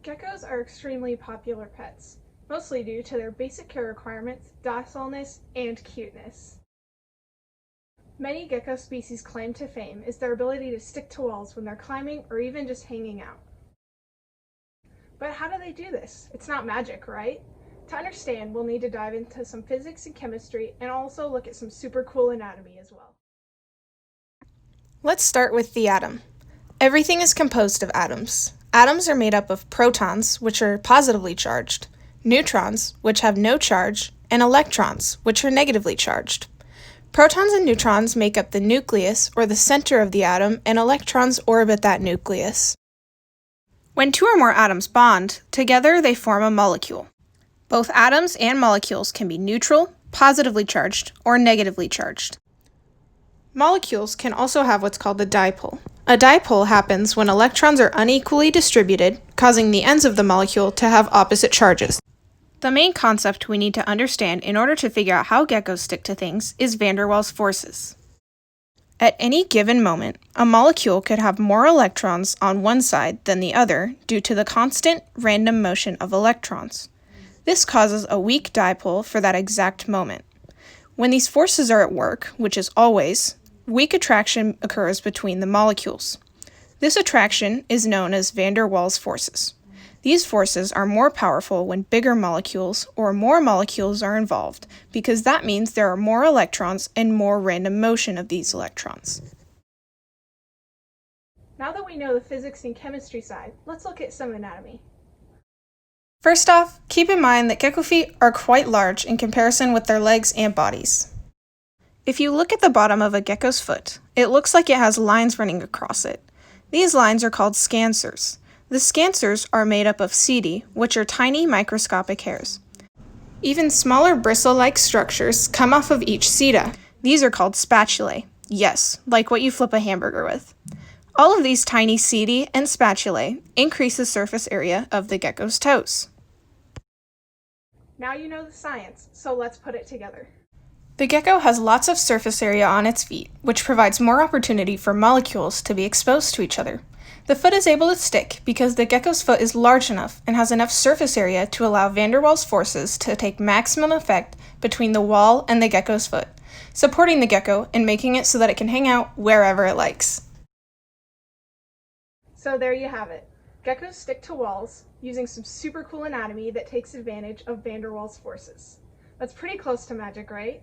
Geckos are extremely popular pets, mostly due to their basic care requirements, docileness, and cuteness. Many gecko species' claim to fame is their ability to stick to walls when they're climbing or even just hanging out. But how do they do this? It's not magic, right? To understand, we'll need to dive into some physics and chemistry and also look at some super cool anatomy as well. Let's start with the atom. Everything is composed of atoms. Atoms are made up of protons, which are positively charged, neutrons, which have no charge, and electrons, which are negatively charged. Protons and neutrons make up the nucleus, or the center of the atom, and electrons orbit that nucleus. When two or more atoms bond, together they form a molecule. Both atoms and molecules can be neutral, positively charged, or negatively charged. Molecules can also have what's called a dipole. A dipole happens when electrons are unequally distributed, causing the ends of the molecule to have opposite charges. The main concept we need to understand in order to figure out how geckos stick to things is van der Waals forces. At any given moment, a molecule could have more electrons on one side than the other due to the constant random motion of electrons. This causes a weak dipole for that exact moment. When these forces are at work, which is always, weak attraction occurs between the molecules. This attraction is known as van der Waals forces. These forces are more powerful when bigger molecules or more molecules are involved, because that means there are more electrons and more random motion of these electrons. Now that we know the physics and chemistry side, let's look at some anatomy. First off, keep in mind that gecko feet are quite large in comparison with their legs and bodies. If you look at the bottom of a gecko's foot, it looks like it has lines running across it. These lines are called scancers. The scancers are made up of setae, which are tiny microscopic hairs. Even smaller bristle-like structures come off of each seta. These are called spatulae. Yes, like what you flip a hamburger with. All of these tiny setae and spatulae increase the surface area of the gecko's toes. Now you know the science, so let's put it together. The gecko has lots of surface area on its feet, which provides more opportunity for molecules to be exposed to each other. The foot is able to stick because the gecko's foot is large enough and has enough surface area to allow van der Waals forces to take maximum effect between the wall and the gecko's foot, supporting the gecko and making it so that it can hang out wherever it likes. So there you have it. Geckos stick to walls using some super cool anatomy that takes advantage of van der Waals forces. That's pretty close to magic, right?